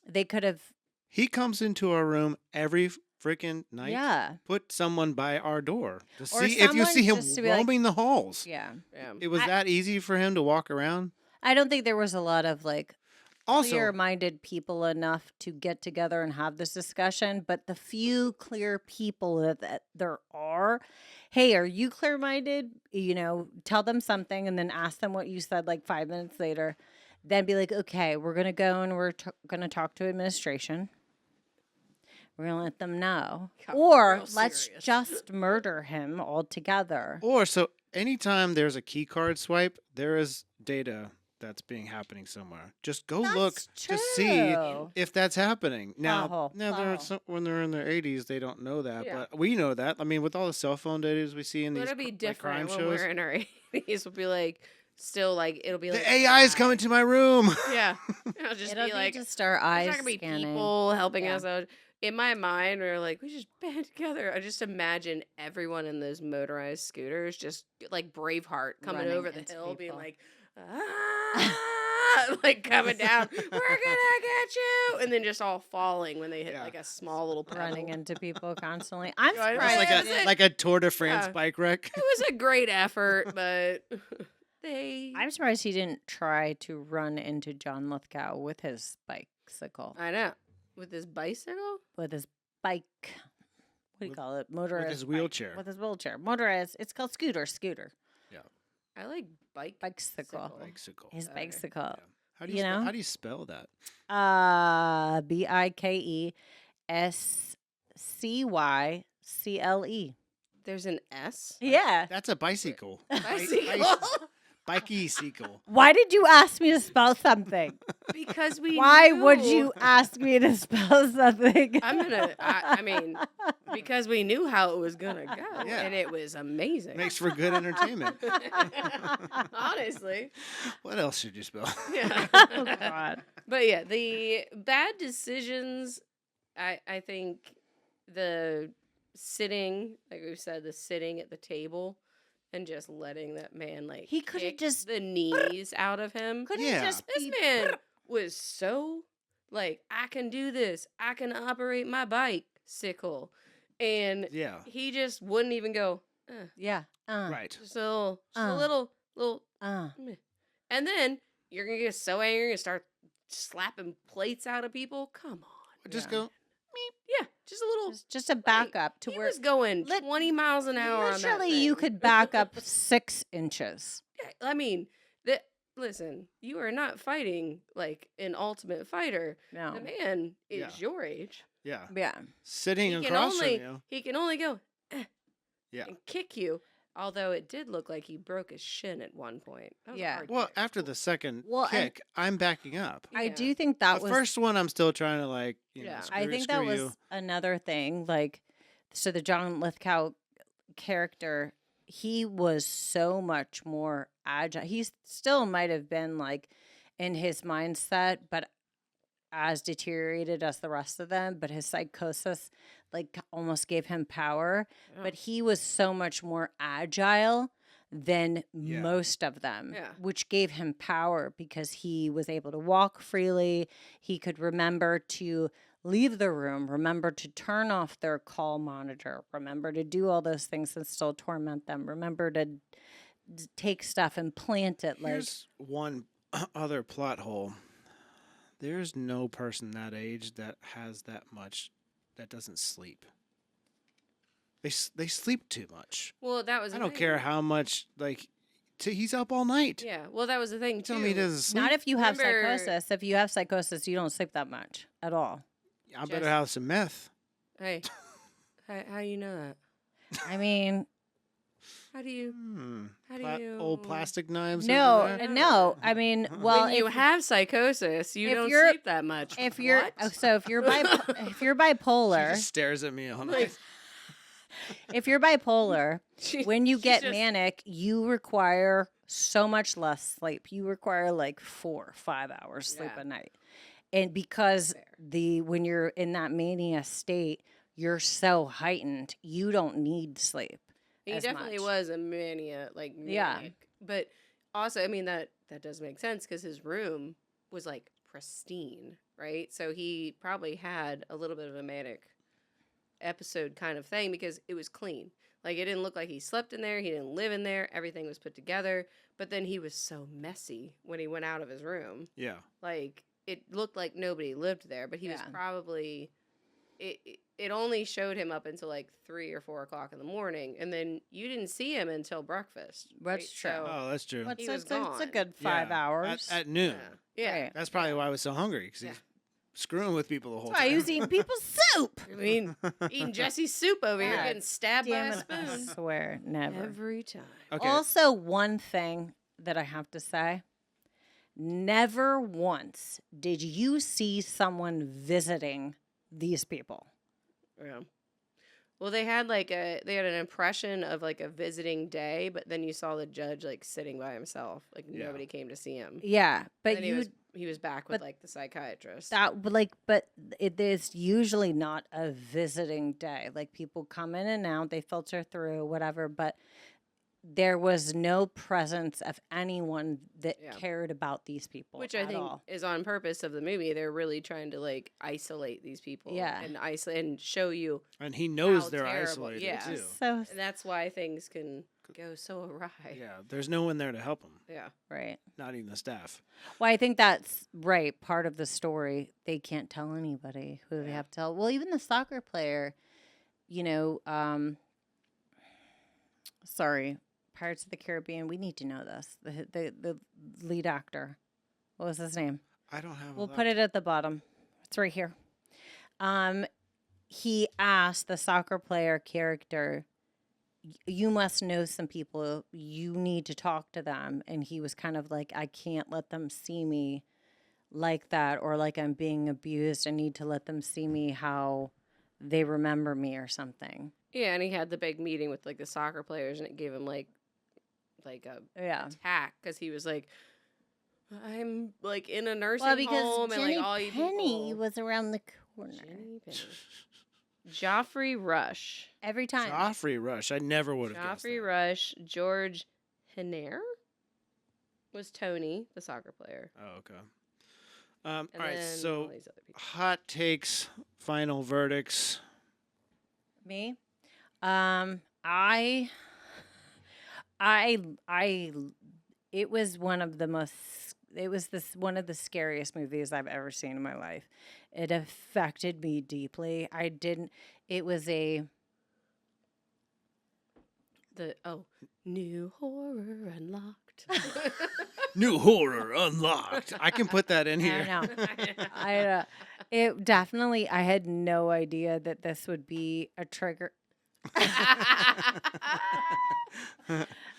they could have, He comes into our room every freaking night. yeah, Put someone by our door to Or see if you someone see him just to be like- roaming the halls. yeah. Yeah. It was I- that easy for him to walk around. I don't think there was a lot of like Also- clear-minded people enough to get together and have this discussion, but the few clear people that there are, hey, are you clear-minded? You know, tell them something and then ask them what you said like 5 minutes later. Then be like, okay, we're going to go and we're going to talk to administration. We're going to let them know. Got Or real let's serious. just murder him altogether. Or so anytime there's a key card swipe, there is data that's happening somewhere. Just go look That's to see true. if that's happening. Now, Wow, now wow. when they're in their 80s, they don't know that, Yeah. but we know that. I mean, with all the cell phone data we see in But these it'll be like crime different when shows, we're in our 80s. We'll be like, still like, it'll be like. the AI is coming to my room. Yeah. It'll just It'll be like, just our there's eyes not going to be scanning. people helping Yeah. us out. In my mind, we're like, we just band together. I just imagine everyone in those motorized scooters, just like Braveheart, coming Running over the into hill, being people. like, ah, like coming down. We're gonna get you, and then just all falling when they hit Yeah. like a small little pebble. Running into people constantly. I'm Yeah, I know. Just surprised. like Yeah, they that's didn't- it. like a Tour de France Yeah. bike wreck. It was a great effort, but they. I'm surprised he didn't try to run into John Lithgow with his bicycle. I know. With his bicycle? With his bike. What do you With- call it? Motorized. his bike. wheelchair. With his wheelchair. Motorized. It's called scooter. Scooter. I like bike. Bicycle. Sickle. Bicycle. His Okay. bicycle. Yeah. How do You you, spell, know? how do you spell that? Bikesycle. There's an S. Yeah. That's a bicycle. Bicycle. Bikey-cycle. Why did you ask me to spell something? Because we. Why would knew- you ask me to spell something? I'm gonna. I mean, because we knew how it was gonna go, Yeah. and it was amazing. Makes for good entertainment. Honestly, What else should you spell? yeah. Oh, God. But yeah, the bad decisions. I think the sitting, like we said, the sitting at the table. And just letting that man like He coulda kick just- the knees out of him. Couldn't Yeah. it just This be man was so like, I can do this. I can operate my bicycle, and Yeah. he just wouldn't even go. Yeah. Right. Just a Uh. little. Uh. meh." And then you're gonna get so angry and start slapping plates out of people. Come on. Just Yeah. go. Yeah, just a little. Just a backup to He where was going lit- 20 miles an hour on that literally you thing. could back up 6 inches. Yeah, I mean, listen, you are not fighting like an ultimate fighter. No. The man is Yeah. your age. Yeah. Yeah. Sitting He can across only from you. he can only go Yeah. and kick you. Although it did look like he broke his shin at one point. That was a Yeah. hard Well, kick. after the second Well, and- kick, I'm backing up. I Yeah. do think that The was first one, I'm still trying to like, Yeah. screw, I think that screw was you. another thing. Like, so the John Lithgow character, he was so much more agile. He still might have been like in his mindset, but as deteriorated as the rest of them. But his psychosis, like, almost gave him power. Yeah. But he was so much more agile than Yeah. most of them, Yeah. which gave him power because he was able to walk freely. He could remember to leave the room, remember to turn off their call monitor, remember to do all those things and still torment them, remember to take stuff and plant it. Like, Here's one other plot hole. There's no person that age that has that much that doesn't sleep. They sleep too much. Well, that was I the don't thing. care how much he's up all night. Yeah, well, that was the thing too. Tell me he doesn't sleep. not if you have Remember- psychosis. If you have psychosis, you don't sleep that much at all. I better Just- have some meth. Hey, how do you know that? I mean, How do you? How do you? Old plastic knives. no, over there? no. I mean, well, when you if- have psychosis, you if don't you're- sleep that much. if you're What? so if you're if you're She bipolar, just stares at me all Like, night. if you're bipolar, she- when you she's get just- manic, you require so much less sleep. You require like 4 or 5 hours sleep Yeah. a night. And because Fair. when you're in that mania state, you're so heightened, you don't need sleep. He as definitely much. was a mania, like Yeah. manic. But also, I mean that does make sense because his room was like pristine, right? So he probably had a little bit of a manic episode kind of thing because it was clean. Like it didn't look like he slept in there, he didn't live in there, everything was put together. But then he was so messy when he went out of his room. Yeah. Like it looked like nobody lived there, but he was Yeah. probably it only showed him up until like 3 or 4 o'clock in the morning, and then you didn't see him until breakfast. That's right? true. So, Oh, that's true. What's He was it's a gone. good 5 Yeah, hours. at noon. yeah. Right. That's probably why I was so hungry because Yeah. he's screwing with people the whole That's why time. he was eating people's soup. I mean, eating Jesse's soup over here, God getting stabbed by Damn a it, I spoon swear, never. every time. Okay. Also, one thing that I have to say, never once did you see someone visiting these people. Yeah. Well, they had an impression of like a visiting day, but then you saw the judge like sitting by himself, like Yeah. nobody came to see him. Yeah, but Then he was back with but like the psychiatrist. but it is usually not a visiting day. Like people come in and out, they filter through whatever, but there was no presence of anyone that Yeah. cared about these people, Which I at think all. is on purpose of the movie. They're really trying to like isolate these people, Yeah. and isolate and show you, And he knows How they're terrible. isolated Yeah. too. So and that's why things can go so awry. Yeah, there's no one there to help him. Yeah. right. Not even the staff. Well, I think that's right. Part of the story, they can't tell anybody who they Yeah. have to tell. Well, even the soccer player, you know, sorry, Pirates of the Caribbean. We need to know this. The lead actor. What was his name? I don't have. We'll put it at the bottom. It's right here. He asked the soccer player character, you must know some people. You need to talk to them. And he was kind of like, I can't let them see me like that, or like I'm being abused. I need to let them see me how they remember me or something. Yeah, and he had the big meeting with like the soccer players, and it gave him like a Yeah. attack because he was like, I'm like in a nursing Well, because home, and Jenny like all you Penny people. was around the corner. Jenny Penny. Joffrey Rush. Every time. Joffrey Rush. I never would have guessed Joffrey that. Rush. George Henner was Tony, the soccer player. Oh, okay. All And right, then all so these other people. hot takes, final verdicts. Me? I it was one of the most one of the scariest movies I've ever seen in my life. It affected me deeply. It was a New horror unlocked. New horror unlocked. I can put that in I here. know. It definitely, I had no idea that this would be a trigger.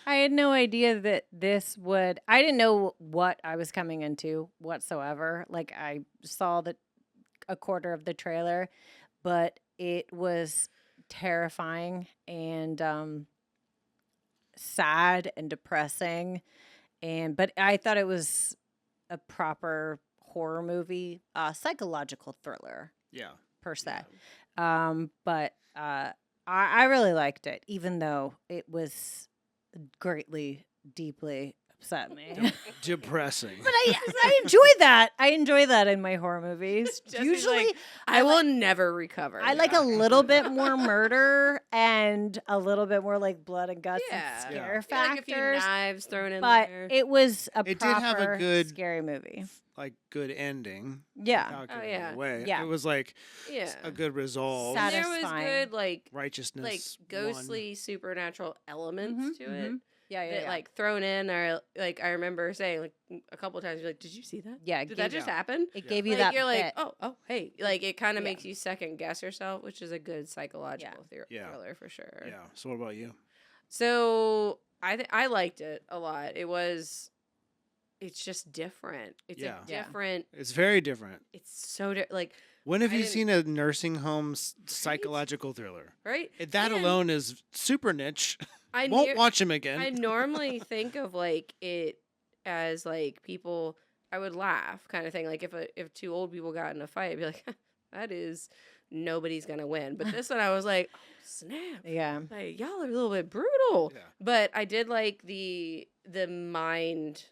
I had no idea that I didn't know what I was coming into whatsoever. Like I saw a quarter of the trailer, but it was terrifying and sad and depressing. But I thought it was a proper horror movie, psychological thriller Yeah. per se. But I really liked it, even though it was greatly, deeply upset me. Depressing. But I enjoy that. I enjoy that in my horror movies. Jessie's Usually, like, I will never recover. I like a little bit more murder and a little bit more like blood and guts Yeah. and Yeah. scare Yeah, factors. like a few knives thrown in but there. it was a It did proper have a good- scary movie. Like good ending. Yeah. without giving it yeah. away. Yeah. It was like Yeah. a good resolve. Sad- There was satisfying. good like Righteousness. won. ghostly supernatural elements to it. Yeah, That like thrown in, or like I remember saying like a couple of times, you're like, "Did you see that? Yeah, Did that just Yeah. happen?" it Yeah. gave you Like that you're like, bit. "Oh, hey!" Like it kind of Yeah. makes you second guess yourself, which is a good psychological Yeah. thriller for sure. Yeah. So what about you? So I liked it a lot. It's just different. It's Yeah. a Yeah. different. It's very different. It's so like When have I you didn't- seen a nursing home psychological thriller? right. That And alone is super niche. I Won't near- watch him again. I normally think of like it as like people I would laugh kind of thing. Like if two old people got in a fight, I'd be like, that is nobody's gonna win. But this one I was like, oh, snap. Yeah. Like y'all are a little bit brutal. Yeah. But I did like the mind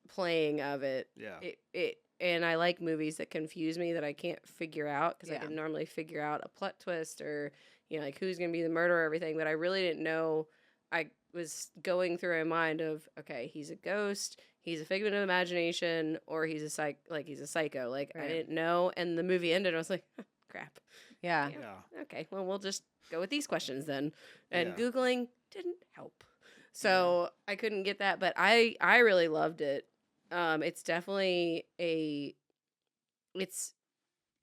playing of it. Yeah. It and I like movies that confuse me that I can't figure out because Yeah. I can normally figure out a plot twist or like who's gonna be the murderer or everything. But I really didn't know. I was going through my mind of, okay, he's a ghost, he's a figment of imagination, or he's a psycho. Like I Right. didn't know, and the movie ended. I was like, crap. Yeah. Yeah. Okay, well, we'll just go with these questions then. And Yeah. Googling didn't help. So I couldn't get that, but I really loved it. It's definitely it's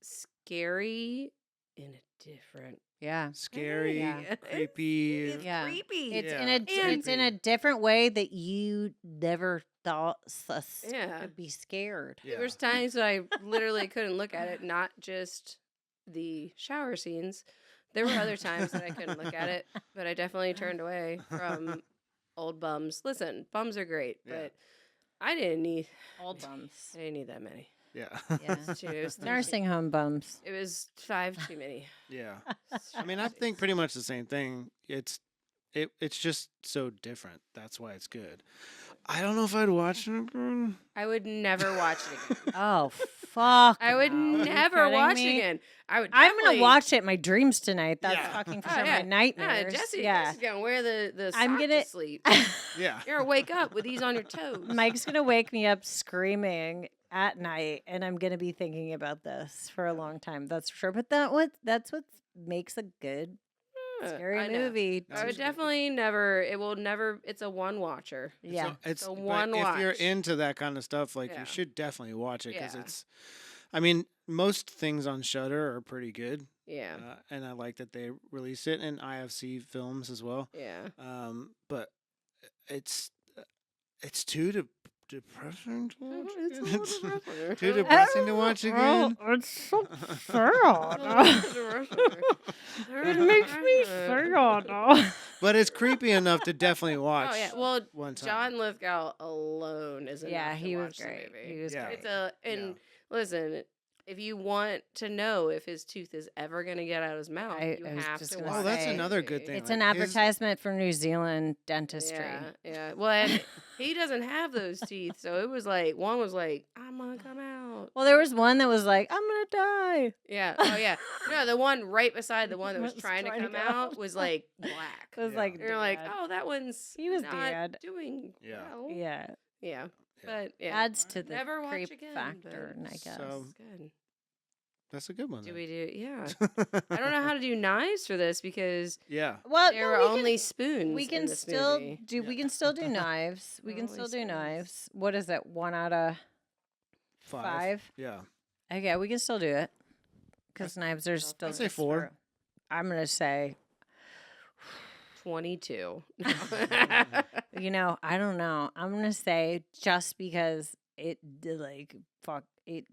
scary in a different Yeah. Scary, Yeah. creepy. It's Yeah. creepy. It's Yeah, in a it's it's in a creepy. different way that you never thought sus Yeah. could be scared. Yeah. There was times that I literally couldn't look at it, not just the shower scenes. There were other times that I couldn't look at it, but I definitely turned away from old bums. Listen, bums are great, Yeah. but I didn't need Old bums. I didn't need that many. Yeah. Yeah. It was three Nursing home bums. It was 5 too many. Yeah. I mean, I think pretty much the same thing. It's just so different. That's why it's good. I don't know if I'd watch it again. I would never watch it again. Oh fuck! I would no. Are you never kidding watch me? it again. I would. I'm gonna definitely- watch it in my dreams tonight. That's Yeah. fucking for Oh, sure. yeah. My nightmares. Jesse's gonna wear the I'm sock gonna- to sleep. Yeah. You're gonna wake up with these on your toes. Mike's gonna wake me up screaming at night, and I'm gonna be thinking about this for a long time. That's for sure. But that's what makes a good scary I know. movie. I would definitely never. It will never. It's a one watcher. Yeah. It's a but one if you're watch. into that kind of stuff, like Yeah. you should definitely watch it because Yeah. it's. I mean, most things on Shudder are pretty good, Yeah. and I like that they release it in IFC films as well. Yeah. But it's too depressing to watch. It's a again. little depressing. Too depressing to watch again. It's so It makes me sad. But it's creepy enough to definitely watch. Oh yeah. Well, one time. John Lithgow alone is enough Yeah, to he was watch the great. movie. He was Yeah. great. It's listen. If you want to know if his tooth is ever going to get out of his mouth, I you was have just to gonna watch. Oh, that's say, another good thing. It's like an his- advertisement for New Zealand dentistry. Yeah, yeah. Well, and he doesn't have those teeth, so it was like one was like, "I'm gonna come out." Well, there was one that was like, "I'm gonna die." Yeah. Oh yeah. No, the one right beside the one that was Was trying to trying to come go. out was like black. It was Yeah. like, You're like, dead. oh, that one's He was not dead. doing Yeah. well. Yeah, Yeah. Yeah. But yeah, adds to the Never watch creep again, factor, but- I guess. So- it's good. That's a good one. Do then. we do? Yeah. I don't know how to do knives for this because Yeah. well, there no, were we only can, spoons. we in can this still movie. do. Yeah. We can still do knives. We There can are still always do spoons. knives. What is it? 1 out of 5? Yeah. Okay, we can still do it because knives are still. I'd say just 4. for- I'm gonna say. 22. You know, I don't know. I'm gonna say just because it did, like fuck it.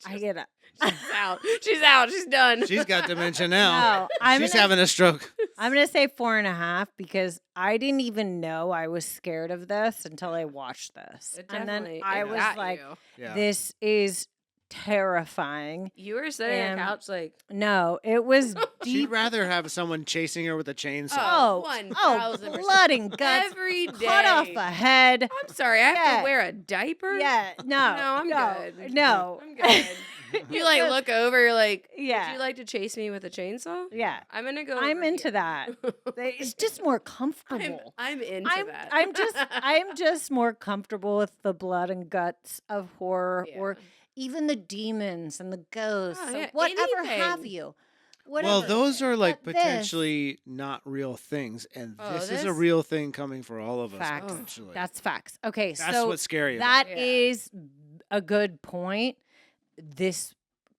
I get it. She's out. She's out. She's done. She's got dementia now. No, I'm She's gonna, having a stroke. I'm gonna say 4.5 because I didn't even know I was scared of this until I watched this, It and then definitely- I it was got like, you. Yeah. "This is terrifying." You were sitting on the and- couch like, No, it was She'd deep. rather have someone chasing her with a chainsaw. Oh, 1000%. blood and guts, every day. cut off a head. I'm sorry, I have Yeah. to wear a diaper? Yeah, no, No, I'm no, good. No, I'm good. You like look over, you're like, Yeah. would you like to chase me with a chainsaw? Yeah, I'm gonna go. I'm over into here. that. It's just more comfortable. I'm into that. I'm just more comfortable with the blood and guts of horror, or Yeah. even the demons and the ghosts, Oh, or yeah, whatever have anything. you. Well, Whatever. those are like But this- potentially not real things, and Oh, this is a this- real thing coming for all of us. Facts. Potentially. That's facts. Okay, That's so what's scary. that Yeah. is a good point. This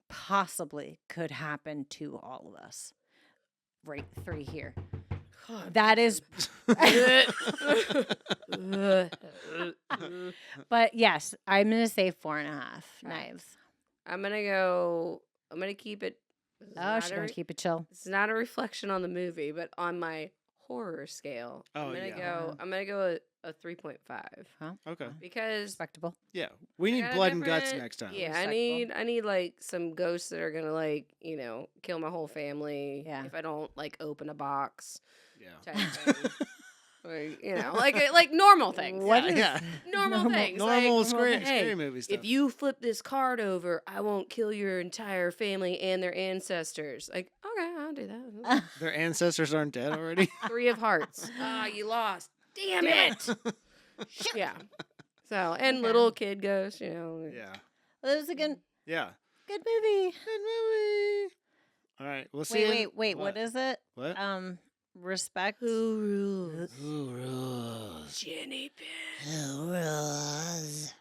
possibly could happen to all of us. Right, 3 here. God. That is, but yes, I'm gonna say 4.5 knives. I'm gonna keep it. this is Oh, not she's a gonna re- keep it chill. It's not a reflection on the movie, but on my horror scale, Oh, I'm gonna yeah. go. I'm gonna go a 3.5 Okay. because Respectable. Yeah. We I need got a blood and guts different- next time. Yeah, Respectable. I need like some ghosts that are gonna like kill my whole family. Yeah. If I don't like open a box Yeah. type thing. like normal things. What Yeah, is yeah. Normal things. Normal like, scary, hey, scary movie stuff. if you flip this card over, I won't kill your entire family and their ancestors. Like, okay, I'll do that. Their ancestors aren't dead already. 3 of hearts. Ah, you lost. Damn it. Yeah. So, and Okay. little kid ghost, yeah, Well, it was a good yeah. good movie. Good movie. All right, we'll see. Wait. What is it? What? Respect. Who rules? Who rules? Jenny Penn. Who rules?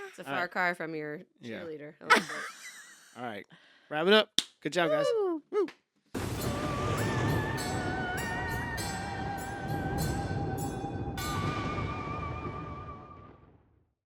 It's a far cry from your Yeah. cheerleader. I like it. All right, wrap it up. Good job, guys. Woo. Woo.